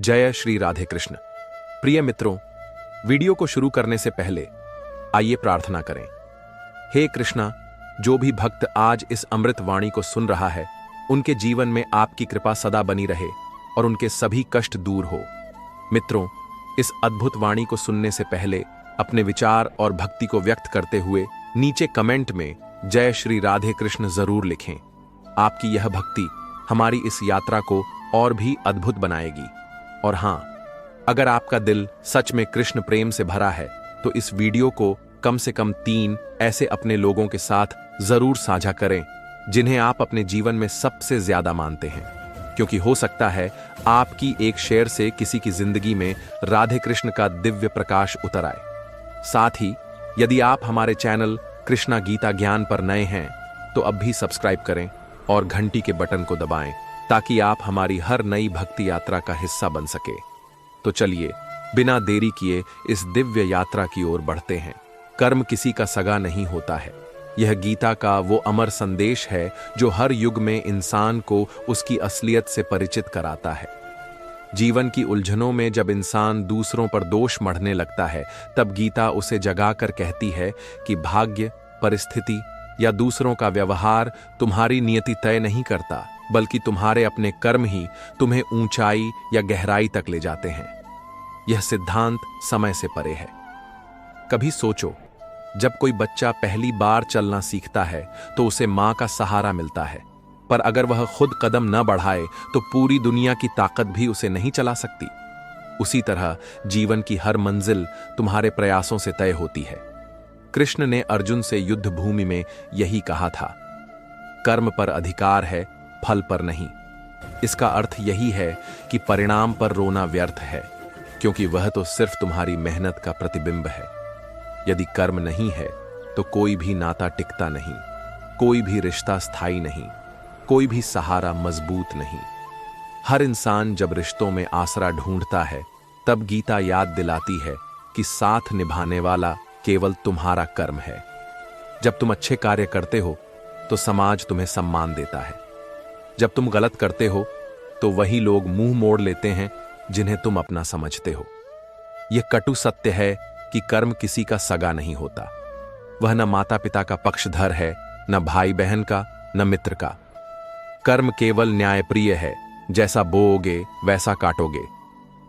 जय श्री राधे कृष्ण। प्रिय मित्रों, वीडियो को शुरू करने से पहले आइए प्रार्थना करें। हे कृष्णा, जो भी भक्त आज इस अमृत वाणी को सुन रहा है, उनके जीवन में आपकी कृपा सदा बनी रहे और उनके सभी कष्ट दूर हो। मित्रों, इस अद्भुत वाणी को सुनने से पहले अपने विचार और भक्ति को व्यक्त करते हुए नीचे कमेंट में जय श्री राधे कृष्ण जरूर लिखें। आपकी यह भक्ति हमारी इस यात्रा को और भी अद्भुत बनाएगी। और हां, अगर आपका दिल सच में कृष्ण प्रेम से भरा है तो इस वीडियो को कम से कम 3 ऐसे अपने लोगों के साथ जरूर साझा करें जिन्हें आप अपने जीवन में सबसे ज्यादा मानते हैं, क्योंकि हो सकता है आपकी एक शेयर से किसी की जिंदगी में राधे कृष्ण का दिव्य प्रकाश उतर आए। साथ ही यदि आप हमारे चैनल कृष्णा गीता ज्ञान पर नए हैं तो अब भी सब्सक्राइब करें और घंटी के बटन को दबाएं ताकि आप हमारी हर नई भक्ति यात्रा का हिस्सा बन सके। तो चलिए बिना देरी किए इस दिव्य यात्रा की ओर बढ़ते हैं। कर्म किसी का सगा नहीं होता है। यह गीता का वो अमर संदेश है जो हर युग में इंसान को उसकी असलियत से परिचित कराता है। जीवन की उलझनों में जब इंसान दूसरों पर दोष मढ़ने लगता है, तब गीता उसे जगाकर कहती है कि भाग्य, परिस्थिति या दूसरों का व्यवहार तुम्हारी नियति तय नहीं करता, बल्कि तुम्हारे अपने कर्म ही तुम्हें ऊंचाई या गहराई तक ले जाते हैं। यह सिद्धांत समय से परे है। कभी सोचो, जब कोई बच्चा पहली बार चलना सीखता है तो उसे मां का सहारा मिलता है, पर अगर वह खुद कदम न बढ़ाए तो पूरी दुनिया की ताकत भी उसे नहीं चला सकती। उसी तरह जीवन की हर मंजिल तुम्हारे प्रयासों से तय होती है। कृष्ण ने अर्जुन से युद्ध भूमि में यही कहा था, कर्म पर अधिकार है, फल पर नहीं। इसका अर्थ यही है कि परिणाम पर रोना व्यर्थ है, क्योंकि वह तो सिर्फ तुम्हारी मेहनत का प्रतिबिंब है। यदि कर्म नहीं है तो कोई भी नाता टिकता नहीं, कोई भी रिश्ता स्थायी नहीं, कोई भी सहारा मजबूत नहीं। हर इंसान जब रिश्तों में आसरा ढूंढता है, तब गीता याद दिलाती है कि साथ निभाने वाला केवल तुम्हारा कर्म है। जब तुम अच्छे कार्य करते हो तो समाज तुम्हें सम्मान देता है। जब तुम गलत करते हो तो वही लोग मुंह मोड़ लेते हैं जिन्हें तुम अपना समझते हो। यह कटु सत्य है कि कर्म किसी का सगा नहीं होता। वह न माता पिता का पक्षधर है, न भाई बहन का, न मित्र का। कर्म केवल न्यायप्रिय है, जैसा बोओगे वैसा काटोगे।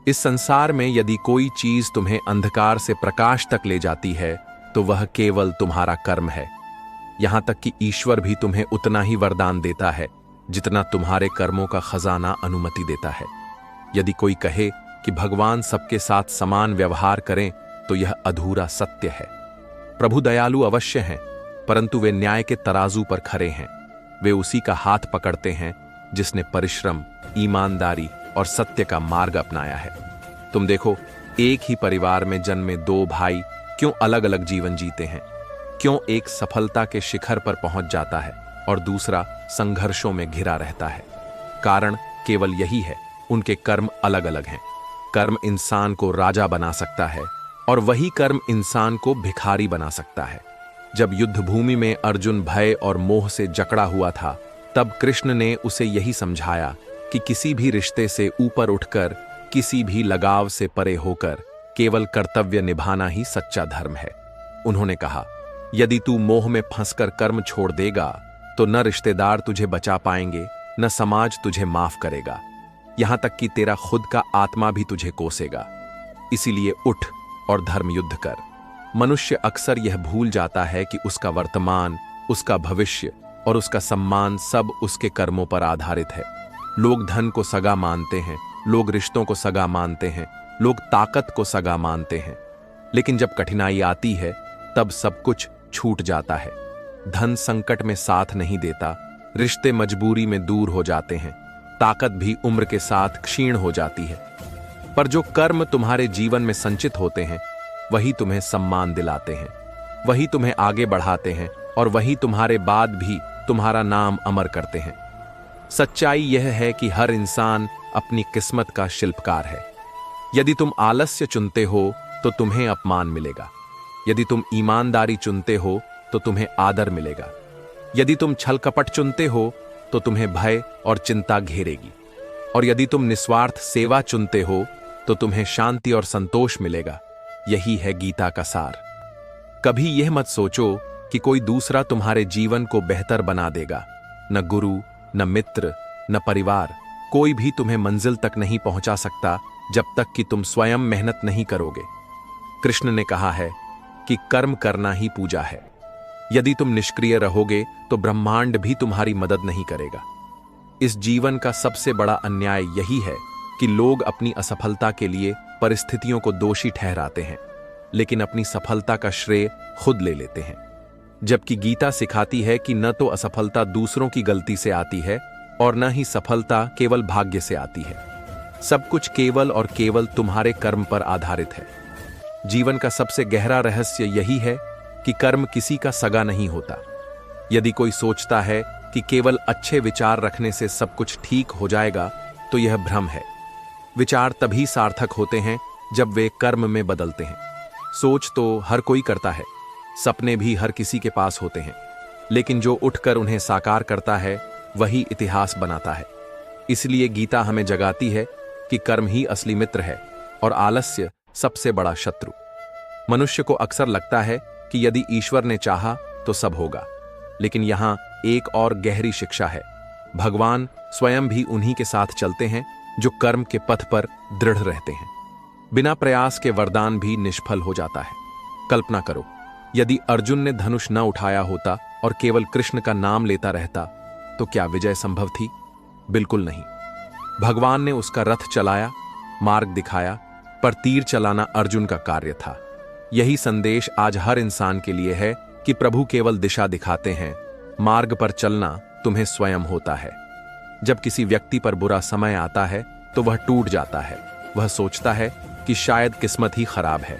इस संसार में यदि कोई चीज तुम्हें अंधकार से प्रकाश तक ले जाती है तो वह केवल तुम्हारा कर्म है। यहां तक कि ईश्वर भी तुम्हें उतना ही वरदान देता है जितना तुम्हारे कर्मों का खजाना अनुमति देता है। यदि कोई कहे कि भगवान सबके साथ समान व्यवहार करें तो यह अधूरा सत्य है। प्रभु दयालु अवश्य हैं, परंतु वे न्याय के तराजू पर खरे हैं। वे उसी का हाथ पकड़ते हैं जिसने परिश्रम, ईमानदारी और सत्य का मार्ग अपनाया है। तुम देखो, एक ही परिवार में जन्मे 2 भाई क्यों अलग अलग जीवन जीते हैं? क्यों एक सफलता के शिखर पर पहुंच जाता है और दूसरा संघर्षों में घिरा रहता है? कारण केवल यही है, उनके कर्म अलग अलग हैं। कर्म इंसान को राजा बना सकता है और वही कर्म इंसान को भिखारी बना सकता है। जब युद्ध भूमि में अर्जुन भय और मोह से जकड़ा हुआ था, तब कृष्ण ने उसे यही समझाया कि किसी भी रिश्ते से ऊपर उठकर, किसी भी लगाव से परे होकर केवल कर्तव्य निभाना ही सच्चा धर्म है। उन्होंने कहा, यदि तू मोह में फंसकर कर्म छोड़ देगा तो न रिश्तेदार तुझे बचा पाएंगे, न समाज तुझे माफ करेगा, यहां तक कि तेरा खुद का आत्मा भी तुझे कोसेगा। इसीलिए उठ और धर्म युद्ध कर। मनुष्य अक्सर यह भूल जाता है कि उसका वर्तमान, उसका भविष्य और उसका सम्मान सब उसके कर्मों पर आधारित है। लोग धन को सगा मानते हैं, लोग रिश्तों को सगा मानते हैं, लोग ताकत को सगा मानते हैं, लेकिन जब कठिनाई आती है तब सब कुछ छूट जाता है। धन संकट में साथ नहीं देता, रिश्ते मजबूरी में दूर हो जाते हैं, ताकत भी उम्र के साथ क्षीण हो जाती है। पर जो कर्म तुम्हारे जीवन में संचित होते हैं, वही तुम्हें सम्मान दिलाते हैं, वही तुम्हें आगे बढ़ाते हैं और वही तुम्हारे बाद भी तुम्हारा नाम अमर करते हैं। सच्चाई यह है कि हर इंसान अपनी किस्मत का शिल्पकार है। यदि तुम आलस्य चुनते हो तो तुम्हें अपमान मिलेगा। यदि तुम ईमानदारी चुनते हो तो तुम्हें आदर मिलेगा। यदि तुम छल कपट चुनते हो तो तुम्हें भय और चिंता घेरेगी। और यदि तुम निस्वार्थ सेवा चुनते हो तो तुम्हें शांति और संतोष मिलेगा। यही है गीता का सार। कभी यह मत सोचो कि कोई दूसरा तुम्हारे जीवन को बेहतर बना देगा। न गुरु, न मित्र, न परिवार, कोई भी तुम्हें मंजिल तक नहीं पहुंचा सकता जब तक कि तुम स्वयं मेहनत नहीं करोगे। कृष्ण ने कहा है कि कर्म करना ही पूजा है। यदि तुम निष्क्रिय रहोगे तो ब्रह्मांड भी तुम्हारी मदद नहीं करेगा। इस जीवन का सबसे बड़ा अन्याय यही है कि लोग अपनी असफलता के लिए परिस्थितियों को दोषी ठहराते हैं, लेकिन अपनी सफलता का श्रेय खुद ले लेते हैं। जबकि गीता सिखाती है कि न तो असफलता दूसरों की गलती से आती है और न ही सफलता केवल भाग्य से आती है। सब कुछ केवल और केवल तुम्हारे कर्म पर आधारित है। जीवन का सबसे गहरा रहस्य यही है कि कर्म किसी का सगा नहीं होता। यदि कोई सोचता है कि केवल अच्छे विचार रखने से सब कुछ ठीक हो जाएगा तो यह भ्रम है। विचार तभी सार्थक होते हैं जब वे कर्म में बदलते हैं। सोच तो हर कोई करता है, सपने भी हर किसी के पास होते हैं, लेकिन जो उठकर उन्हें साकार करता है वही इतिहास बनाता है। इसलिए गीता हमें जगाती है कि कर्म ही असली मित्र है और आलस्य सबसे बड़ा शत्रु। मनुष्य को अक्सर लगता है कि यदि ईश्वर ने चाहा तो सब होगा, लेकिन यहां एक और गहरी शिक्षा है। भगवान स्वयं भी उन्हीं के साथ चलते हैं जो कर्म के पथ पर दृढ़ रहते हैं। बिना प्रयास के वरदान भी निष्फल हो जाता है। कल्पना करो, यदि अर्जुन ने धनुष न उठाया होता और केवल कृष्ण का नाम लेता रहता तो क्या विजय संभव थी? बिल्कुल नहीं। भगवान ने उसका रथ चलाया, मार्ग दिखाया, पर तीर चलाना अर्जुन का कार्य था। यही संदेश आज हर इंसान के लिए है कि प्रभु केवल दिशा दिखाते हैं, मार्ग पर चलना तुम्हें स्वयं होता है। जब किसी व्यक्ति पर बुरा समय आता है तो वह टूट जाता है। वह सोचता है कि शायद किस्मत ही खराब है,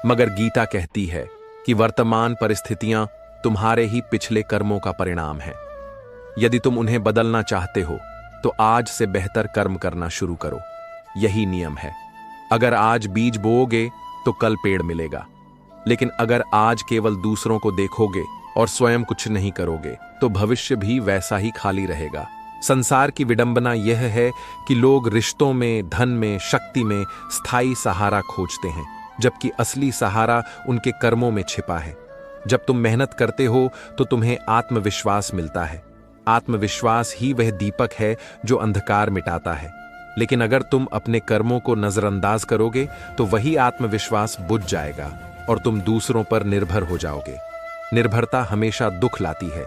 मगर गीता कहती है कि वर्तमान परिस्थितियां तुम्हारे ही पिछले कर्मों का परिणाम है। यदि तुम उन्हें बदलना चाहते हो तो आज से बेहतर कर्म करना शुरू करो। यही नियम है। अगर आज बीज बोओगे तो कल पेड़ मिलेगा, लेकिन अगर आज केवल दूसरों को देखोगे और स्वयं कुछ नहीं करोगे तो भविष्य भी वैसा ही खाली रहेगा। संसार की विडंबना यह है कि लोग रिश्तों में, धन में, शक्ति में स्थायी सहारा खोजते हैं, जबकि असली सहारा उनके कर्मों में छिपा है। जब तुम मेहनत करते हो तो तुम्हें आत्मविश्वास मिलता है। आत्मविश्वास ही वह दीपक है जो अंधकार मिटाता है। लेकिन अगर तुम अपने कर्मों को नजरअंदाज करोगे तो वही आत्मविश्वास बुझ जाएगा और तुम दूसरों पर निर्भर हो जाओगे। निर्भरता हमेशा दुख लाती है,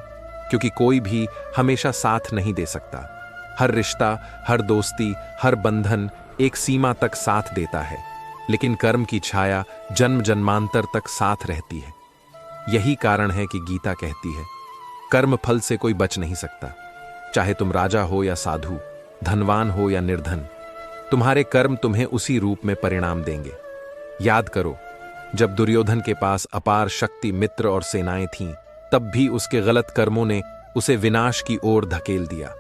क्योंकि कोई भी हमेशा साथ नहीं दे सकता। हर रिश्ता, हर दोस्ती, हर बंधन एक सीमा तक साथ देता है, लेकिन कर्म की छाया जन्म जन्मांतर तक साथ रहती है। यही कारण है कि गीता कहती है, कर्म फल से कोई बच नहीं सकता। चाहे तुम राजा हो या साधु, धनवान हो या निर्धन, तुम्हारे कर्म तुम्हें उसी रूप में परिणाम देंगे। याद करो, जब दुर्योधन के पास अपार शक्ति, मित्र और सेनाएं थीं, तब भी उसके गलत कर्मों ने उसे विनाश की ओर धकेल दिया।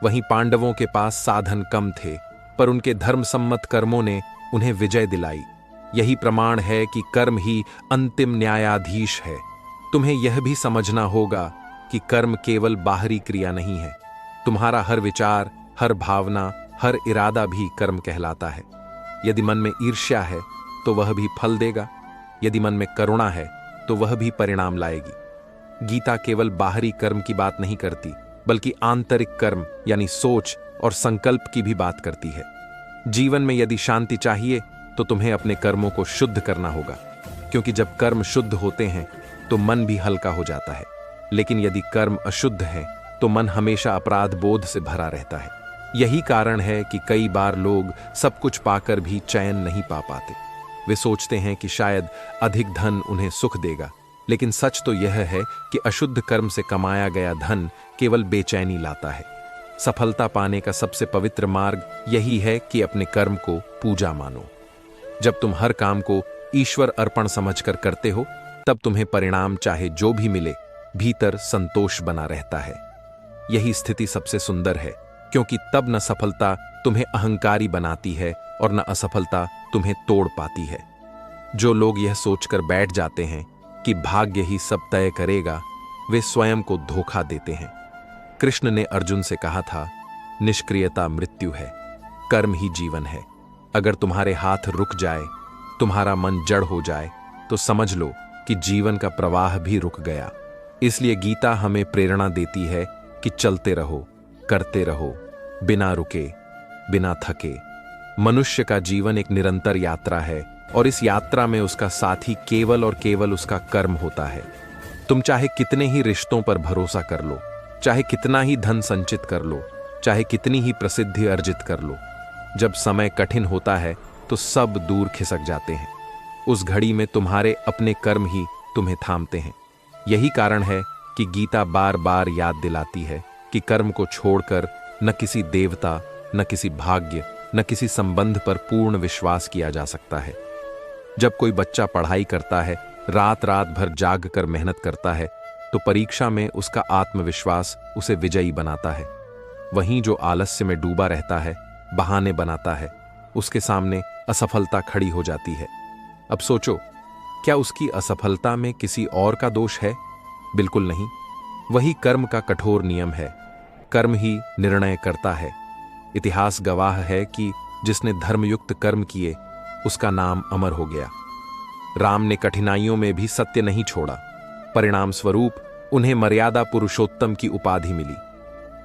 वहीं पांडवों के पास साधन कम थे, पर उनके धर्मसम्मत कर्मों ने उन्हें विजय दिलाई। यही प्रमाण है कि कर्म ही अंतिम न्यायाधीश है। तुम्हें यह भी समझना होगा कि कर्म केवल बाहरी क्रिया नहीं है। तुम्हारा हर विचार, हर भावना, हर इरादा भी कर्म कहलाता है। यदि मन में ईर्ष्या है तो वह भी फल देगा। यदि मन में करुणा है तो वह भी परिणाम लाएगी। गीता केवल बाहरी कर्म की बात नहीं करती, बल्कि आंतरिक कर्म यानी सोच और संकल्प की भी बात करती है। जीवन में यदि शांति चाहिए तो तुम्हें अपने कर्मों को शुद्ध करना होगा, क्योंकि जब कर्म शुद्ध होते हैं तो मन भी हल्का हो जाता है। लेकिन यदि कर्म अशुद्ध है तो मन हमेशा अपराध बोध से भरा रहता है। यही कारण है कि कई बार लोग सब कुछ पाकर भी चैन नहीं पा पाते। वे सोचते हैं कि शायद अधिक धन उन्हें सुख देगा, लेकिन सच तो यह है कि अशुद्ध कर्म से कमाया गया धन केवल बेचैनी लाता है। सफलता पाने का सबसे पवित्र मार्ग यही है कि अपने कर्म को पूजा मानो। जब तुम हर काम को ईश्वर अर्पण समझकर करते हो, तब तुम्हें परिणाम चाहे जो भी मिले, भीतर संतोष बना रहता है। यही स्थिति सबसे सुंदर है, क्योंकि तब न सफलता तुम्हें अहंकारी बनाती है और न असफलता तुम्हें तोड़ पाती है। जो लोग यह सोचकर बैठ जाते हैं कि भाग्य ही सब तय करेगा, वे स्वयं को धोखा देते हैं। कृष्ण ने अर्जुन से कहा था, निष्क्रियता मृत्यु है। कर्म ही जीवन है। अगर तुम्हारे हाथ रुक जाए, तुम्हारा मन जड़ हो जाए, तो समझ लो कि जीवन का प्रवाह भी रुक गया। इसलिए गीता हमें प्रेरणा देती है कि चलते रहो, करते रहो, बिना रुके, बिना थके। मनुष्य का जीवन एक निरंतर यात्रा है और इस यात्रा में उसका साथी केवल और केवल उसका कर्म होता है। तुम चाहे कितने ही रिश्तों पर भरोसा कर लो, चाहे कितना ही धन संचित कर लो, चाहे कितनी ही प्रसिद्धि अर्जित कर लो, जब समय कठिन होता है तो सब दूर खिसक जाते हैं। उस घड़ी में तुम्हारे अपने कर्म ही तुम्हें थामते हैं। यही कारण है कि गीता बार बार याद दिलाती है कि कर्म को छोड़कर न किसी देवता, न किसी भाग्य, न किसी संबंध पर पूर्ण विश्वास किया जा सकता है। जब कोई बच्चा पढ़ाई करता है, रात रात भर जाग कर मेहनत करता है, तो परीक्षा में उसका आत्मविश्वास उसे विजयी बनाता है। वहीं जो आलस्य में डूबा रहता है, बहाने बनाता है, उसके सामने असफलता खड़ी हो जाती है। अब सोचो, क्या उसकी असफलता में किसी और का दोष है? बिल्कुल नहीं। वही कर्म का कठोर नियम है। कर्म ही निर्णय करता है। इतिहास गवाह है कि जिसने धर्मयुक्त कर्म किए, उसका नाम अमर हो गया। राम ने कठिनाइयों में भी सत्य नहीं छोड़ा। परिणाम स्वरूप उन्हें मर्यादा पुरुषोत्तम की उपाधि मिली।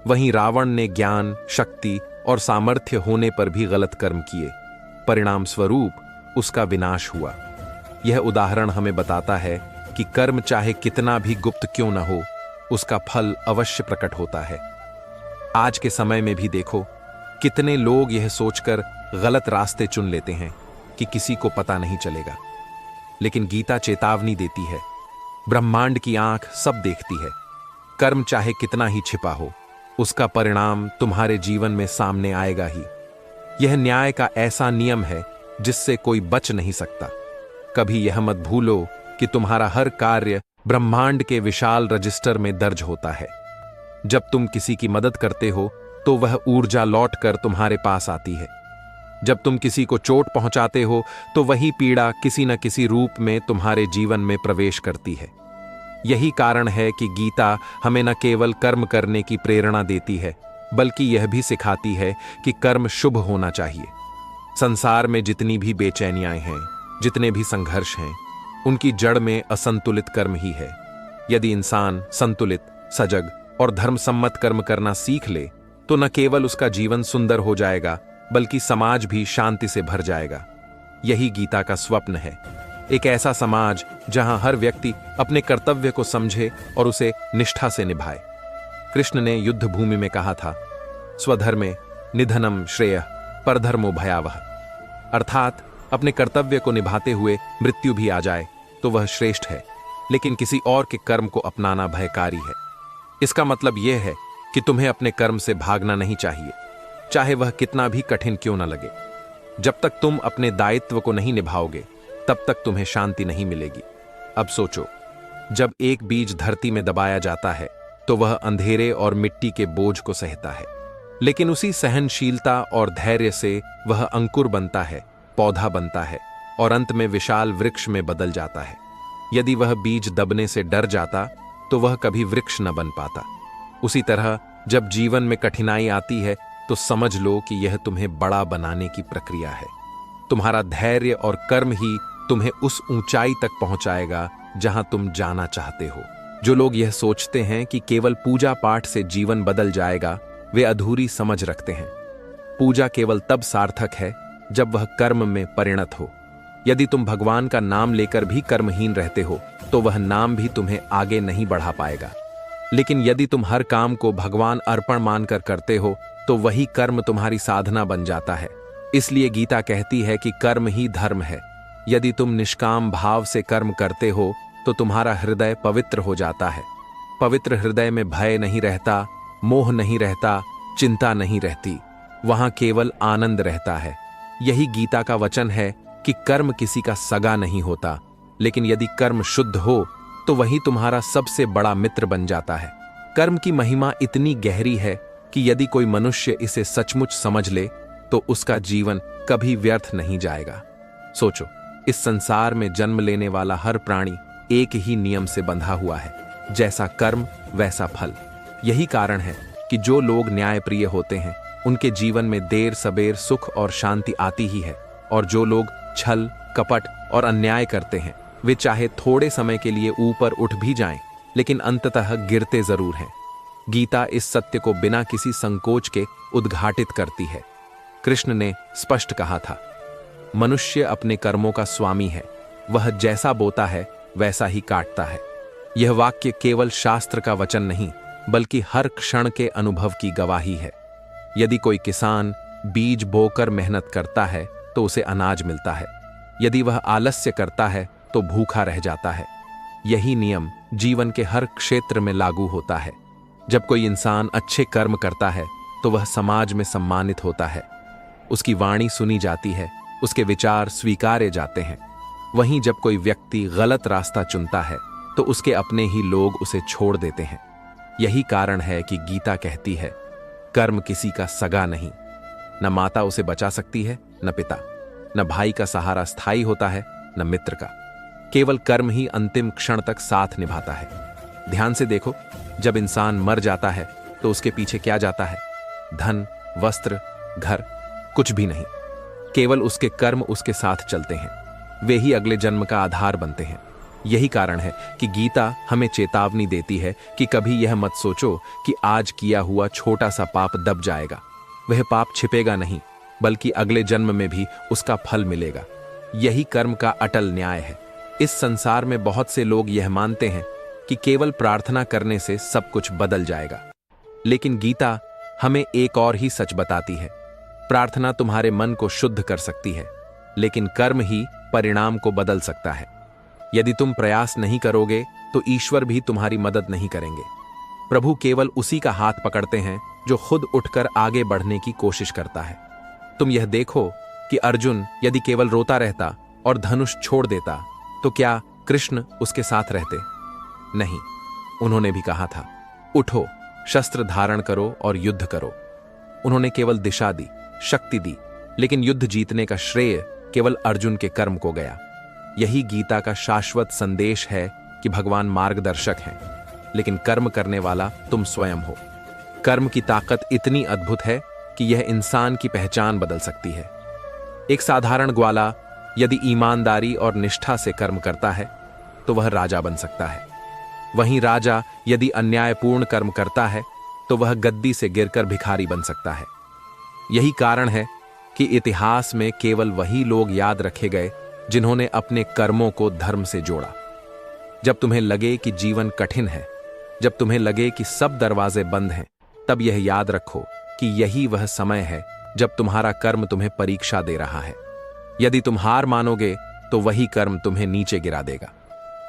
वहीं रावण ने ज्ञान, शक्ति और सामर्थ्य होने पर भी गलत कर्म किए। परिणाम स्वरूप उसका विनाश हुआ। यह उदाहरण हमें बताता है कि कर्म चाहे कितना भी गुप्त क्यों न हो, उसका फल अवश्य प्रकट होता है। आज के समय में भी देखो, कितने लोग यह सोचकर गलत रास्ते चुन लेते हैं कि किसी को पता नहीं चलेगा। लेकिन गीता चेतावनी देती है, ब्रह्मांड की आंख सब देखती है। कर्म चाहे कितना ही छिपा हो, उसका परिणाम तुम्हारे जीवन में सामने आएगा ही। यह न्याय का ऐसा नियम है जिससे कोई बच नहीं सकता। कभी यह मत भूलो कि तुम्हारा हर कार्य ब्रह्मांड के विशाल रजिस्टर में दर्ज होता है। जब तुम किसी की मदद करते हो तो वह ऊर्जा लौटकर तुम्हारे पास आती है। जब तुम किसी को चोट पहुंचाते हो तो वही पीड़ा किसी न किसी रूप में तुम्हारे जीवन में प्रवेश करती है। यही कारण है कि गीता हमें न केवल कर्म करने की प्रेरणा देती है, बल्कि यह भी सिखाती है कि कर्म शुभ होना चाहिए। संसार में जितनी भी बेचैनियां हैं, जितने भी संघर्ष हैं, उनकी जड़ में असंतुलित कर्म ही है। यदि इंसान संतुलित, सजग और धर्मसम्मत कर्म करना सीख ले तो न केवल उसका जीवन सुंदर हो जाएगा, बल्कि समाज भी शांति से भर जाएगा। यही गीता का स्वप्न है, एक ऐसा समाज जहां हर व्यक्ति अपने कर्तव्य को समझे और उसे निष्ठा से निभाए। कृष्ण ने युद्ध भूमि में कहा था, स्वधर्मे निधनम श्रेयः परधर्मो भयावह। अर्थात अपने कर्तव्य को निभाते हुए मृत्यु भी आ जाए तो वह श्रेष्ठ है, लेकिन किसी और के कर्म को अपनाना भयकारी है। इसका मतलब यह है कि तुम्हें अपने कर्म से भागना नहीं चाहिए, चाहे वह कितना भी कठिन क्यों न लगे। जब तक तुम अपने दायित्व को नहीं निभाओगे, तब तक तुम्हें शांति नहीं मिलेगी। अब सोचो, जब एक बीज धरती में दबाया जाता है तो वह अंधेरे और मिट्टी के बोझ को सहता है, लेकिन उसी सहनशीलता और धैर्य से वह अंकुर बनता है, पौधा बनता है और अंत में विशाल वृक्ष में बदल जाता है। यदि वह बीज दबने से डर जाता तो वह कभी वृक्ष न बन पाता। उसी तरह जब जीवन में कठिनाई आती है तो समझ लो कि यह तुम्हें बड़ा बनाने की प्रक्रिया है। तुम्हारा धैर्य और कर्म ही तुम्हें उस ऊंचाई तक पहुंचाएगा जहां तुम जाना चाहते हो। जो लोग यह सोचते हैं कि केवल पूजा पाठ से जीवन बदल जाएगा, वे अधूरी समझ रखते हैं। पूजा केवल तब सार्थक है जब वह कर्म में परिणत हो। यदि तुम भगवान का नाम लेकर भी कर्महीन रहते हो तो वह नाम भी तुम्हें आगे नहीं बढ़ा पाएगा। लेकिन यदि तुम हर काम को भगवान अर्पण मानकर करते हो तो वही कर्म तुम्हारी साधना बन जाता है। इसलिए गीता कहती है कि कर्म ही धर्म है। यदि तुम निष्काम भाव से कर्म करते हो तो तुम्हारा हृदय पवित्र हो जाता है। पवित्र हृदय में भय नहीं रहता, मोह नहीं रहता, चिंता नहीं रहती, वहां केवल आनंद रहता है। यही गीता का वचन है कि कर्म किसी का सगा नहीं होता, लेकिन यदि कर्म शुद्ध हो तो वही तुम्हारा सबसे बड़ा मित्र बन जाता है। कर्म की महिमा इतनी गहरी है कि यदि कोई मनुष्य इसे सचमुच समझ ले तो उसका जीवन कभी व्यर्थ नहीं जाएगा। सोचो, इस संसार में जन्म लेने वाला हर प्राणी एक ही नियम से बंधा हुआ है, जैसा कर्म वैसा फल। यही कारण है कि जो लोग न्यायप्रिय होते हैं उनके जीवन में देर सबेर सुख और शांति आती ही है, और जो लोग छल, कपट और अन्याय करते हैं वे चाहे थोड़े समय के लिए ऊपर उठ भी जाएं, लेकिन अंततः गिरते जरूर हैं। गीता इस सत्य को बिना किसी संकोच के उद्घाटित करती है। कृष्ण ने स्पष्ट कहा था, मनुष्य अपने कर्मों का स्वामी है, वह जैसा बोता है वैसा ही काटता है। यह वाक्य केवल शास्त्र का वचन नहीं, बल्कि हर क्षण के अनुभव की गवाही है। यदि कोई किसान बीज बोकर मेहनत करता है तो उसे अनाज मिलता है, यदि वह आलस्य करता है तो भूखा रह जाता है। यही नियम जीवन के हर क्षेत्र में लागू होता है। जब कोई इंसान अच्छे कर्म करता है तो वह समाज में सम्मानित होता है, उसकी वाणी सुनी जाती है, उसके विचार स्वीकारे जाते हैं। वहीं जब कोई व्यक्ति गलत रास्ता चुनता है तो उसके अपने ही लोग उसे छोड़ देते हैं। यही कारण है कि गीता कहती है, कर्म किसी का सगा नहीं, न माता उसे बचा सकती है, न पिता, न भाई का सहारा स्थायी होता है, न मित्र का। केवल कर्म ही अंतिम क्षण तक साथ निभाता है। ध्यान से देखो, जब इंसान मर जाता है तो उसके पीछे क्या जाता है? धन, वस्त्र, घर, कुछ भी नहीं। केवल उसके कर्म उसके साथ चलते हैं, वे ही अगले जन्म का आधार बनते हैं। यही कारण है कि गीता हमें चेतावनी देती है कि कभी यह मत सोचो कि आज किया हुआ छोटा सा पाप दब जाएगा। वह पाप छिपेगा नहीं, बल्कि अगले जन्म में भी उसका फल मिलेगा। यही कर्म का अटल न्याय है। इस संसार में बहुत से लोग यह मानते हैं कि केवल प्रार्थना करने से सब कुछ बदल जाएगा, लेकिन गीता हमें एक और ही सच बताती है। प्रार्थना तुम्हारे मन को शुद्ध कर सकती है, लेकिन कर्म ही परिणाम को बदल सकता है। यदि तुम प्रयास नहीं करोगे तो ईश्वर भी तुम्हारी मदद नहीं करेंगे। प्रभु केवल उसी का हाथ पकड़ते हैं जो खुद उठकर आगे बढ़ने की कोशिश करता है। तुम यह देखो कि अर्जुन यदि केवल रोता रहता और धनुष छोड़ देता तो क्या कृष्ण उसके साथ रहते? नहीं, उन्होंने भी कहा था, उठो, शस्त्र धारण करो और युद्ध करो। उन्होंने केवल दिशा दी, शक्ति दी, लेकिन युद्ध जीतने का श्रेय केवल अर्जुन के कर्म को गया। यही गीता का शाश्वत संदेश है कि भगवान मार्गदर्शक हैं, लेकिन कर्म करने वाला तुम स्वयं हो। कर्म की ताकत इतनी अद्भुत है कि यह इंसान की पहचान बदल सकती है। एक साधारण ग्वाला यदि ईमानदारी और निष्ठा से कर्म करता है तो वह राजा बन सकता है। वहीं राजा यदि अन्यायपूर्ण कर्म करता है तो वह गद्दी से गिरकर भिखारी बन सकता है। यही कारण है कि इतिहास में केवल वही लोग याद रखे गए जिन्होंने अपने कर्मों को धर्म से जोड़ा। जब तुम्हें लगे कि जीवन कठिन है, जब तुम्हें लगे कि सब दरवाजे बंद हैं, तब यह याद रखो कि यही वह समय है जब तुम्हारा कर्म तुम्हें परीक्षा दे रहा है। यदि तुम हार मानोगे तो वही कर्म तुम्हें नीचे गिरा देगा,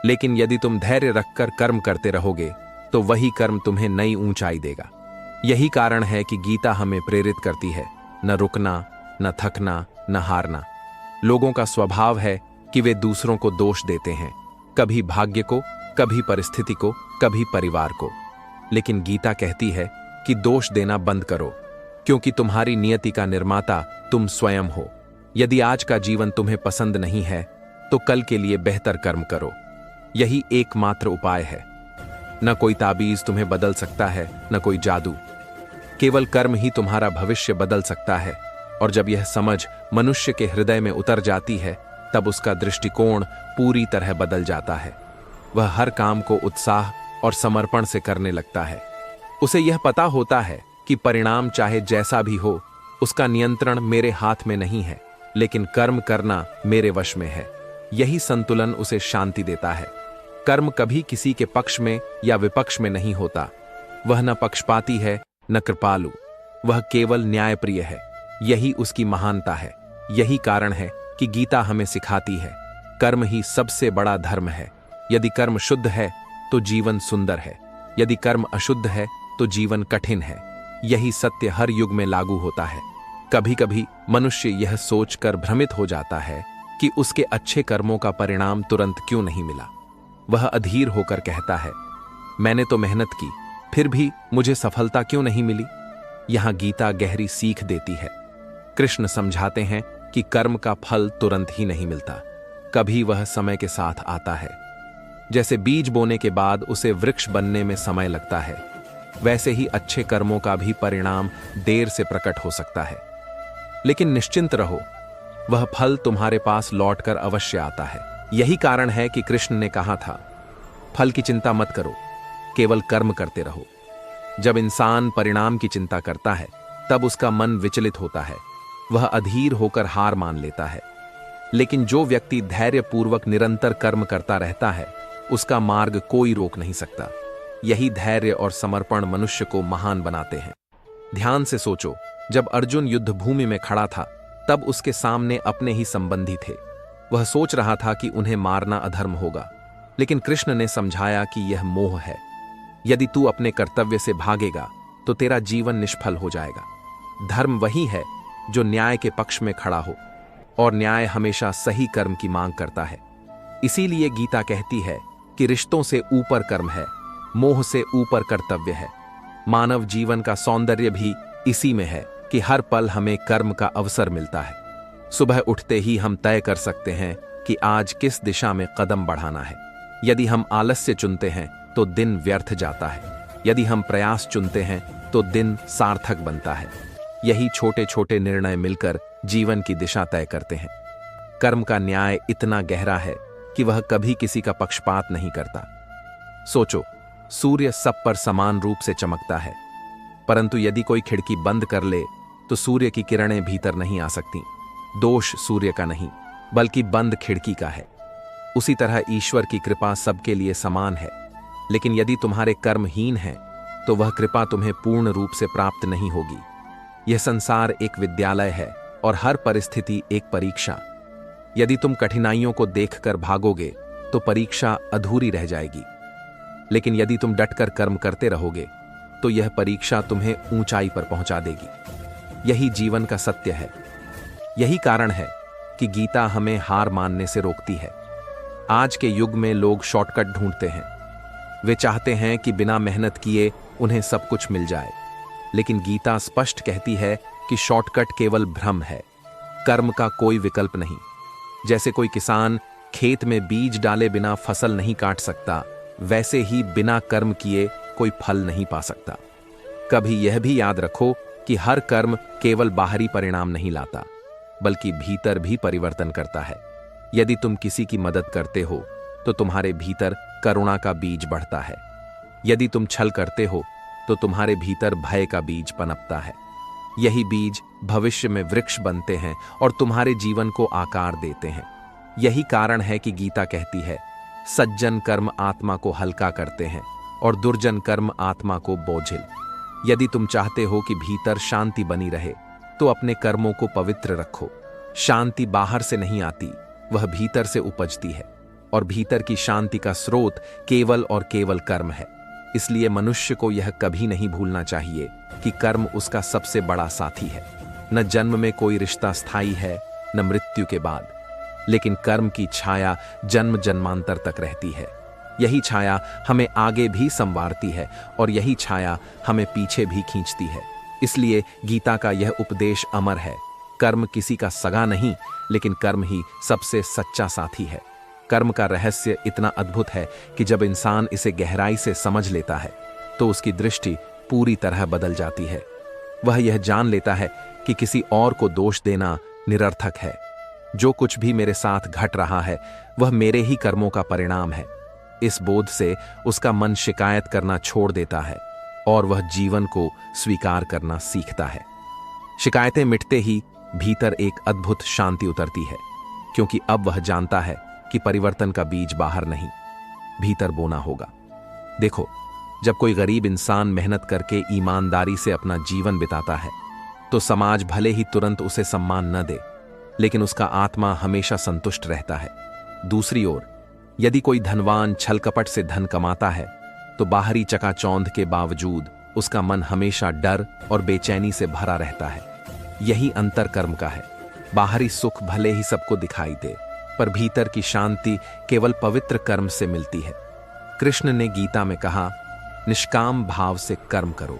लेकिन यदि तुम धैर्य रखकर कर्म करते रहोगे तो वही कर्म तुम्हें नई ऊंचाई देगा। यही कारण है कि गीता हमें प्रेरित करती है, न रुकना, न थकना, न हारना। लोगों का स्वभाव है कि वे दूसरों को दोष देते हैं, कभी भाग्य को, कभी परिस्थिति को, कभी परिवार को। लेकिन गीता कहती है कि दोष देना बंद करो, क्योंकि तुम्हारी नियति का निर्माता तुम स्वयं हो। यदि आज का जीवन तुम्हें पसंद नहीं है तो कल के लिए बेहतर कर्म करो। यही एकमात्र उपाय है। न कोई ताबीज तुम्हें बदल सकता है, न कोई जादू। केवल कर्म ही तुम्हारा भविष्य बदल सकता है, और जब यह समझ मनुष्य के हृदय में उतर जाती है तब उसका दृष्टिकोण पूरी तरह बदल जाता है। वह हर काम को उत्साह और समर्पण से करने लगता है। उसे यह पता होता है कि परिणाम चाहे जैसा भी हो, उसका नियंत्रण मेरे हाथ में नहीं है, लेकिन कर्म करना मेरे वश में है। यही संतुलन उसे शांति देता है। कर्म कभी किसी के पक्ष में या विपक्ष में नहीं होता। वह न पक्षपाती है, न कृपालु, वह केवल न्यायप्रिय है। यही उसकी महानता है। यही कारण है कि गीता हमें सिखाती है, कर्म ही सबसे बड़ा धर्म है। यदि कर्म शुद्ध है तो जीवन सुंदर है, यदि कर्म अशुद्ध है तो जीवन कठिन है। यही सत्य हर युग में लागू होता है। कभी कभी मनुष्य यह सोचकर भ्रमित हो जाता है कि उसके अच्छे कर्मों का परिणाम तुरंत क्यों नहीं मिला। वह अधीर होकर कहता है, मैंने तो मेहनत की, फिर भी मुझे सफलता क्यों नहीं मिली। यहां गीता गहरी सीख देती है। कृष्ण समझाते हैं कि कर्म का फल तुरंत ही नहीं मिलता, कभी वह समय के साथ आता है। जैसे बीज बोने के बाद उसे वृक्ष बनने में समय लगता है, वैसे ही अच्छे कर्मों का भी परिणाम देर से प्रकट हो सकता है, लेकिन निश्चिंत रहो, वह फल तुम्हारे पास लौटकर अवश्य आता है। यही कारण है कि कृष्ण ने कहा था, फल की चिंता मत करो, केवल कर्म करते रहो। जब इंसान परिणाम की चिंता करता है, तब उसका मन विचलित होता है, वह अधीर होकर हार मान लेता है। लेकिन जो व्यक्ति धैर्यपूर्वक निरंतर कर्म करता रहता है, उसका मार्ग कोई रोक नहीं सकता। यही धैर्य और समर्पण मनुष्य को महान बनाते हैं। ध्यान से सोचो, जब अर्जुन युद्ध भूमि में खड़ा था, तब उसके सामने अपने ही संबंधी थे। वह सोच रहा था कि उन्हें मारना अधर्म होगा, लेकिन कृष्ण ने समझाया कि यह मोह है। यदि तू अपने कर्तव्य से भागेगा तो तेरा जीवन निष्फल हो जाएगा। धर्म वही है जो न्याय के पक्ष में खड़ा हो, और न्याय हमेशा सही कर्म की मांग करता है। इसीलिए गीता कहती है कि रिश्तों से ऊपर कर्म है, मोह से ऊपर कर्तव्य है। मानव जीवन का सौंदर्य भी इसी में है कि हर पल हमें कर्म का अवसर मिलता है। सुबह उठते ही हम तय कर सकते हैं कि आज किस दिशा में कदम बढ़ाना है। यदि हम आलस्य चुनते हैं तो दिन व्यर्थ जाता है, यदि हम प्रयास चुनते हैं तो दिन सार्थक बनता है। यही छोटे छोटे निर्णय मिलकर जीवन की दिशा तय करते हैं। कर्म का न्याय इतना गहरा है कि वह कभी किसी का पक्षपात नहीं करता। सोचो, सूर्य सब पर समान रूप से चमकता है, परंतु यदि कोई खिड़की बंद कर ले तो सूर्य की किरणें भीतर नहीं आ सकती। दोष सूर्य का नहीं, बल्कि बंद खिड़की का है। उसी तरह ईश्वर की कृपा सबके लिए समान है, लेकिन यदि तुम्हारे कर्महीन हैं तो वह कृपा तुम्हें पूर्ण रूप से प्राप्त नहीं होगी। यह संसार एक विद्यालय है और हर परिस्थिति एक परीक्षा। यदि तुम कठिनाइयों को देखकर भागोगे तो परीक्षा अधूरी रह जाएगी, लेकिन यदि तुम डटकर कर्म करते रहोगे तो यह परीक्षा तुम्हें ऊंचाई पर पहुंचा देगी। यही जीवन का सत्य है। यही कारण है कि गीता हमें हार मानने से रोकती है। आज के युग में लोग शॉर्टकट ढूंढते हैं। वे चाहते हैं कि बिना मेहनत किए उन्हें सब कुछ मिल जाए, लेकिन गीता स्पष्ट कहती है कि शॉर्टकट केवल भ्रम है, कर्म का कोई विकल्प नहीं। जैसे कोई किसान खेत में बीज डाले बिना फसल नहीं काट सकता, वैसे ही बिना कर्म किए कोई फल नहीं पा सकता। कभी यह भी याद रखो कि हर कर्म केवल बाहरी परिणाम नहीं लाता, बल्कि भीतर भी परिवर्तन करता है। यदि तुम किसी की मदद करते हो तो तुम्हारे भीतर करुणा का बीज बढ़ता है। यदि तुम छल करते हो तो तुम्हारे भीतर भय का बीज पनपता है। यही बीज भविष्य में वृक्ष बनते हैं और तुम्हारे जीवन को आकार देते हैं। यही कारण है कि गीता कहती है, सज्जन कर्म आत्मा को हल्का करते हैं और दुर्जन कर्म आत्मा को बोझिल। यदि तुम चाहते हो कि भीतर शांति बनी रहे तो अपने कर्मों को पवित्र रखो। शांति बाहर से नहीं आती, वह भीतर से उपजती है, और भीतर की शांति का स्रोत केवल और केवल कर्म है। इसलिए मनुष्य को यह कभी नहीं भूलना चाहिए कि कर्म उसका सबसे बड़ा साथी है। न जन्म में कोई रिश्ता स्थायी है, न मृत्यु के बाद, लेकिन कर्म की छाया जन्म जन्मांतर तक रहती है। यही छाया हमें आगे भी संवारती है और यही छाया हमें पीछे भी खींचती है। इसलिए गीता का यह उपदेश अमर है। कर्म किसी का सगा नहीं, लेकिन कर्म ही सबसे सच्चा साथी है। कर्म का रहस्य इतना अद्भुत है कि जब इंसान इसे गहराई से समझ लेता है तो उसकी दृष्टि पूरी तरह बदल जाती है। वह यह जान लेता है कि किसी और को दोष देना निरर्थक है। जो कुछ भी मेरे साथ घट रहा है वह मेरे ही कर्मों का परिणाम है। इस बोध से उसका मन शिकायत करना छोड़ देता है और वह जीवन को स्वीकार करना सीखता है। शिकायतें मिटते ही भीतर एक अद्भुत शांति उतरती है, क्योंकि अब वह जानता है कि परिवर्तन का बीज बाहर नहीं, भीतर बोना होगा। देखो, जब कोई गरीब इंसान मेहनत करके ईमानदारी से अपना जीवन बिताता है तो समाज भले ही तुरंत उसे सम्मान न दे, लेकिन उसका आत्मा हमेशा संतुष्ट रहता है। दूसरी ओर, यदि कोई धनवान छल कपट से धन कमाता है तो बाहरी चकाचौंध के बावजूद उसका मन हमेशा डर और बेचैनी से भरा रहता है। यही अंतर कर्म का है। बाहरी सुख भले ही सबको दिखाई दे, पर भीतर की शांति केवल पवित्र कर्म से मिलती है। कृष्ण ने गीता में कहा, निष्काम भाव से कर्म करो।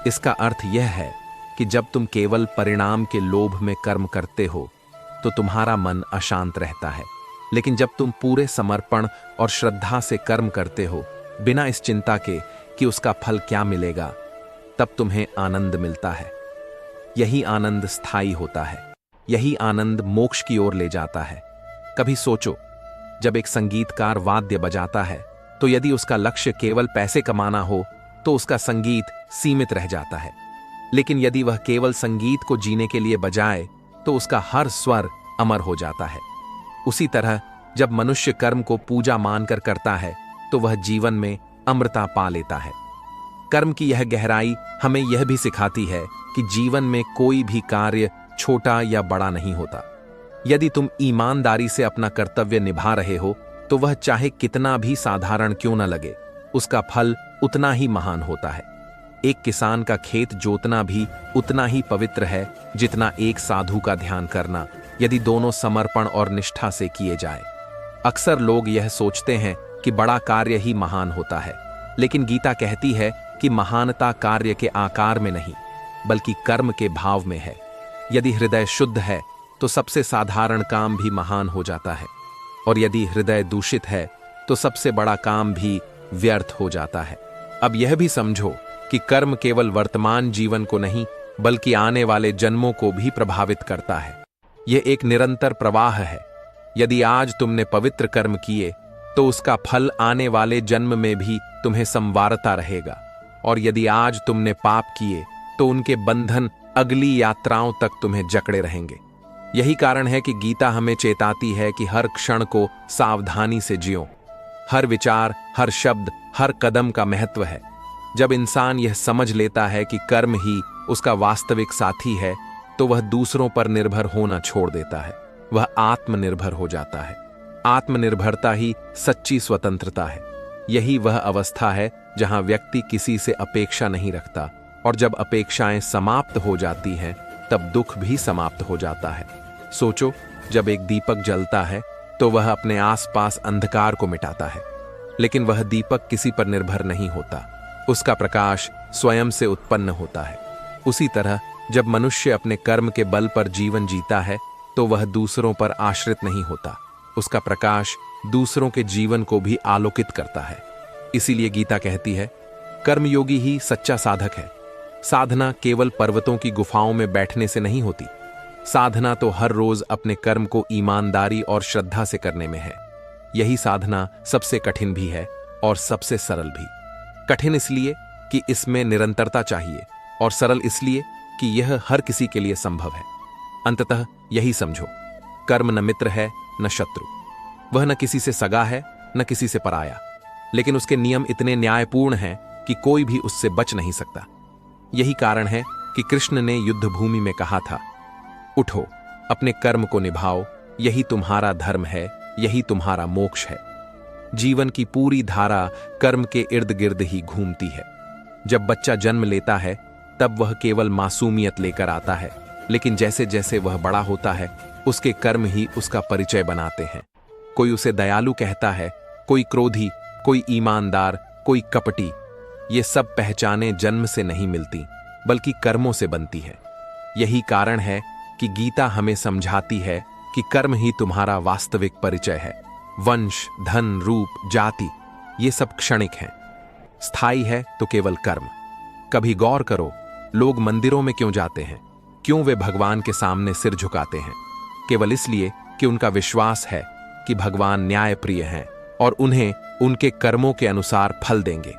इसका अर्थ यह है कि जब तुम केवल परिणाम के लोभ में कर्म करते हो तो तुम्हारा मन अशांत रहता है, लेकिन जब तुम पूरे समर्पण और श्रद्धा से कर्म करते हो, बिना इस चिंता के कि उसका फल क्या मिलेगा, तब तुम्हें आनंद मिलता है। यही आनंद स्थायी होता है। यही आनंद मोक्ष की ओर ले जाता है। कभी सोचो, जब एक संगीतकार वाद्य बजाता है तो यदि उसका लक्ष्य केवल पैसे कमाना हो तो उसका संगीत सीमित रह जाता है। लेकिन यदि वह केवल संगीत को जीने के लिए बजाए तो उसका हर स्वर अमर हो जाता है। उसी तरह जब मनुष्य कर्म को पूजा मानकर करता है तो वह जीवन में अमृता पा लेता है। कर्म की यह गहराई हमें यह भी सिखाती है कि जीवन में कोई भी कार्य छोटा या बड़ा नहीं होता। यदि तुम ईमानदारी से अपना कर्तव्य निभा रहे हो तो वह चाहे कितना भी साधारण क्यों न लगे, उसका फल उतना ही महान होता है। एक किसान का खेत जोतना भी उतना ही पवित्र है जितना एक साधु का ध्यान करना, यदि दोनों समर्पण और निष्ठा से किए जाए। अक्सर लोग यह सोचते हैं कि बड़ा कार्य ही महान होता है, लेकिन गीता कहती है कि महानता कार्य के आकार में नहीं बल्कि कर्म के भाव में है। यदि हृदय शुद्ध है तो सबसे साधारण काम भी महान हो जाता है, और यदि हृदय दूषित है तो सबसे बड़ा काम भी व्यर्थ हो जाता है। अब यह भी समझो कि कर्म केवल वर्तमान जीवन को नहीं बल्कि आने वाले जन्मों को भी प्रभावित करता है। यह एक निरंतर प्रवाह है। यदि आज तुमने पवित्र कर्म किए तो उसका फल आने वाले जन्म में भी तुम्हें संवारता रहेगा, और यदि आज तुमने पाप किए तो उनके बंधन अगली यात्राओं तक तुम्हें जकड़े रहेंगे। यही कारण है कि गीता हमें चेताती है कि हर क्षण को सावधानी से जियो। हर विचार, हर शब्द, हर कदम का महत्व है। जब इंसान यह समझ लेता है कि कर्म ही उसका वास्तविक साथी है तो वह दूसरों पर निर्भर होना छोड़ देता है। वह आत्मनिर्भर हो जाता है। आत्मनिर्भरता ही सच्ची स्वतंत्रता है। यही वह अवस्था है जहां व्यक्ति किसी से अपेक्षा नहीं रखता, और जब अपेक्षाएं समाप्त हो जाती हैं तब दुख भी समाप्त हो जाता है। सोचो, जब एक दीपक जलता है तो वह अपने आसपास अंधकार को मिटाता है, लेकिन वह दीपक किसी पर निर्भर नहीं होता। उसका प्रकाश स्वयं से उत्पन्न होता है। उसी तरह जब मनुष्य अपने कर्म के बल पर जीवन जीता है तो वह दूसरों पर आश्रित नहीं होता। उसका प्रकाश दूसरों के जीवन को भी आलोकित करता है। इसीलिए गीता कहती है, कर्मयोगी ही सच्चा साधक है। साधना केवल पर्वतों की गुफाओं में बैठने से नहीं होती। साधना तो हर रोज अपने कर्म को ईमानदारी और श्रद्धा से करने में है। यही साधना सबसे कठिन भी है और सबसे सरल भी। कठिन इसलिए कि इसमें निरंतरता चाहिए, और सरल इसलिए कि यह हर किसी के लिए संभव है। अंततः यही समझो, कर्म न मित्र है न शत्रु। वह न किसी से सगा है न किसी से पराया, लेकिन उसके नियम इतने न्यायपूर्ण हैं कि कोई भी उससे बच नहीं सकता। यही कारण है कि कृष्ण ने युद्ध भूमि में कहा था, उठो, अपने कर्म को निभाओ, यही तुम्हारा धर्म है, यही तुम्हारा मोक्ष है। जीवन की पूरी धारा कर्म के इर्द गिर्द ही घूमती है। जब बच्चा जन्म लेता है तब वह केवल मासूमियत लेकर आता है, लेकिन जैसे जैसे वह बड़ा होता है उसके कर्म ही उसका परिचय बनाते हैं। कोई उसे दयालु कहता है, कोई क्रोधी, कोई ईमानदार, कोई कपटी। ये सब पहचानें जन्म से नहीं मिलती बल्कि कर्मों से बनती है। यही कारण है कि गीता हमें समझाती है कि कर्म ही तुम्हारा वास्तविक परिचय है। वंश, धन, रूप, जाति ये सब क्षणिक हैं। स्थायी है तो केवल कर्म। कभी गौर करो, लोग मंदिरों में क्यों जाते हैं? क्यों वे भगवान के सामने सिर झुकाते हैं? केवल इसलिए कि उनका विश्वास है कि भगवान न्यायप्रिय हैं और उन्हें उनके कर्मों के अनुसार फल देंगे।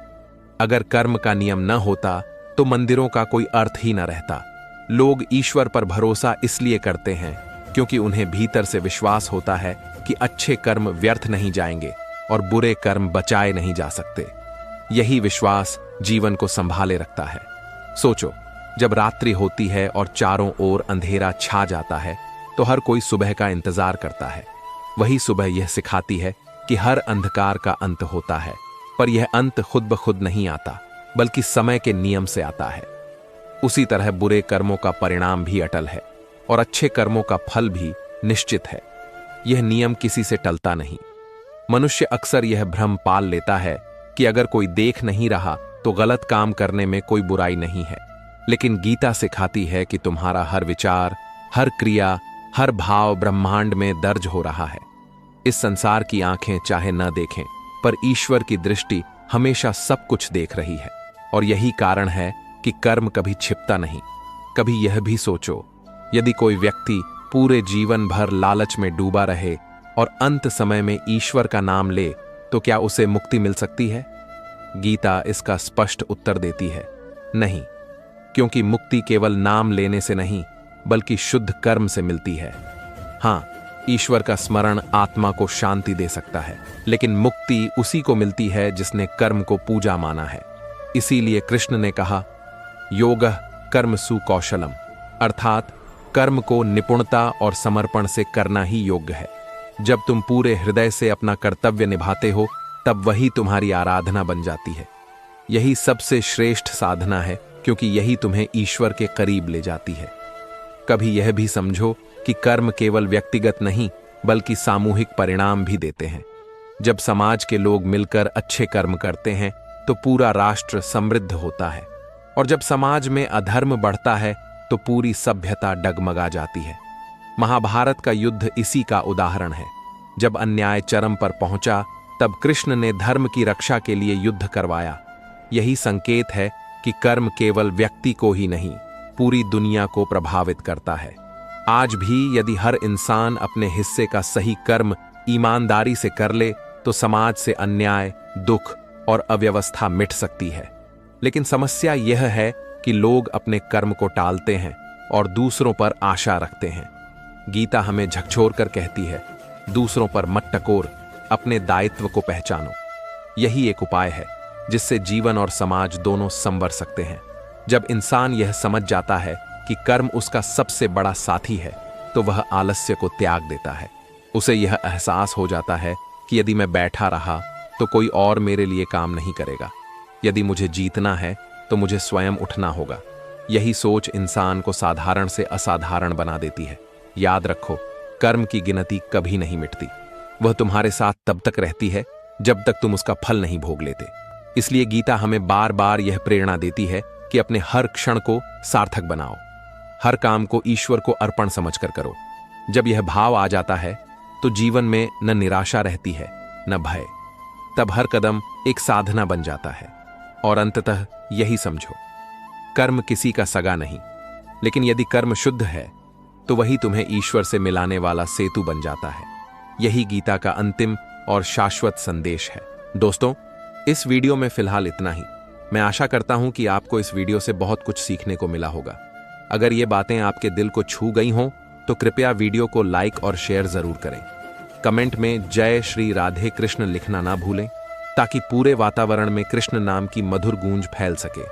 अगर कर्म का नियम न होता तो मंदिरों का कोई अर्थ ही न रहता। लोग ईश्वर पर भरोसा इसलिए करते हैं क्योंकि उन्हें भीतर से विश्वास होता है कि अच्छे कर्म व्यर्थ नहीं जाएंगे और बुरे कर्म बचाए नहीं जा सकते। यही विश्वास जीवन को संभाले रखता है। सोचो, जब रात्रि होती है और चारों ओर अंधेरा छा जाता है तो हर कोई सुबह का इंतजार करता है। वही सुबह यह सिखाती है कि हर अंधकार का अंत होता है, पर यह अंत खुद ब खुद नहीं आता बल्कि समय के नियम से आता है। उसी तरह बुरे कर्मों का परिणाम भी अटल है और अच्छे कर्मों का फल भी निश्चित है। यह नियम किसी से टलता नहीं। मनुष्य अक्सर यह भ्रम पाल लेता है कि अगर कोई देख नहीं रहा तो गलत काम करने में कोई बुराई नहीं है, लेकिन गीता सिखाती है कि तुम्हारा हर विचार, हर क्रिया, हर भाव ब्रह्मांड में दर्ज हो रहा है। इस संसार की आंखें चाहे न देखें, पर ईश्वर की दृष्टि हमेशा सब कुछ देख रही है। और यही कारण है कि कर्म कभी छिपता नहीं। कभी यह भी सोचो, यदि कोई व्यक्ति पूरे जीवन भर लालच में डूबा रहे और अंत समय में ईश्वर का नाम ले, तो क्या उसे मुक्ति मिल सकती है? गीता इसका स्पष्ट उत्तर देती है, नहीं, क्योंकि मुक्ति केवल नाम लेने से नहीं, बल्कि शुद्ध कर्म से मिलती है। हाँ, ईश्वर का स्मरण आत्मा को शांति दे सकता है, लेकिन मुक्ति उसी को मिलती है जिसने कर्म को पूजा माना है। इसीलिए कृष्ण ने कहा, योगः कर्मसु कौशलम, अर्थात कर्म को निपुणता और समर्पण से करना ही योग्य है। जब तुम पूरे हृदय से अपना कर्तव्य निभाते हो, तब वही तुम्हारी आराधना बन जाती है। यही सबसे श्रेष्ठ साधना है, क्योंकि यही तुम्हें ईश्वर के करीब ले जाती है। कभी यह भी समझो कि कर्म केवल व्यक्तिगत नहीं, बल्कि सामूहिक परिणाम भी देते हैं। जब समाज के लोग मिलकर अच्छे कर्म करते हैं, तो पूरा राष्ट्र समृद्ध होता है, और जब समाज में अधर्म बढ़ता है, तो पूरी सभ्यता डगमगा जाती है। महाभारत का युद्ध इसी का उदाहरण है। जब अन्याय चरम पर पहुंचा, तब कृष्ण ने धर्म की रक्षा के लिए युद्ध करवाया। यही संकेत है कि कर्म केवल व्यक्ति को ही नहीं, पूरी दुनिया को प्रभावित करता है। आज भी यदि हर इंसान अपने हिस्से का सही कर्म ईमानदारी से कर ले, तो समाज से अन्याय, दुख और अव्यवस्था मिट सकती है। लेकिन समस्या यह है कि लोग अपने कर्म को टालते हैं और दूसरों पर आशा रखते हैं। गीता हमें झकझोर कर कहती है, दूसरों पर मत टकोर, अपने दायित्व को पहचानो। यही एक उपाय है जिससे जीवन और समाज दोनों संवर सकते हैं। जब इंसान यह समझ जाता है कि कर्म उसका सबसे बड़ा साथी है, तो वह आलस्य को त्याग देता है। उसे यह एहसास हो जाता है कि यदि मैं बैठा रहा तो कोई और मेरे लिए काम नहीं करेगा। यदि मुझे जीतना है तो मुझे स्वयं उठना होगा। यही सोच इंसान को साधारण से असाधारण बना देती है। याद रखो, कर्म की गिनती कभी नहीं मिटती। वह तुम्हारे साथ तब तक रहती है जब तक तुम उसका फल नहीं भोग लेते। इसलिए गीता हमें बार बार यह प्रेरणा देती है कि अपने हर क्षण को सार्थक बनाओ, हर काम को ईश्वर को अर्पण समझकर करो। जब यह भाव आ जाता है, तो जीवन में न निराशा रहती है, न भय। तब हर कदम एक साधना बन जाता है। और अंततः यही समझो, कर्म किसी का सगा नहीं, लेकिन यदि कर्म शुद्ध है, तो वही तुम्हें ईश्वर से मिलाने वाला सेतु बन जाता है। यही गीता का अंतिम और शाश्वत संदेश है। दोस्तों, इस वीडियो में फिलहाल इतना ही। मैं आशा करता हूं कि आपको इस वीडियो से बहुत कुछ सीखने को मिला होगा। अगर ये बातें आपके दिल को छू गई हों, तो कृपया वीडियो को लाइक और शेयर जरूर करें। कमेंट में जय श्री राधे कृष्ण लिखना ना भूलें, ताकि पूरे वातावरण में कृष्ण नाम की मधुर गूंज फैल सके।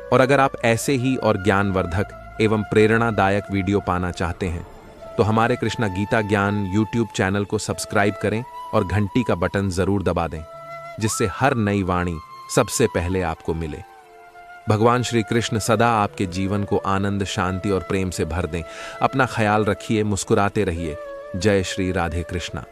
और अगर आप ऐसे ही और ज्ञानवर्धक एवं प्रेरणादायक वीडियो पाना चाहते हैं, तो हमारे कृष्णा गीता ज्ञान यूट्यूब चैनल को सब्सक्राइब करें और घंटी का बटन जरूर दबा दें, जिससे हर नई वाणी सबसे पहले आपको मिले। भगवान श्री कृष्ण सदा आपके जीवन को आनंद, शांति और प्रेम से भर दें। अपना ख्याल रखिए, मुस्कुराते रहिए। जय श्री राधे कृष्णा।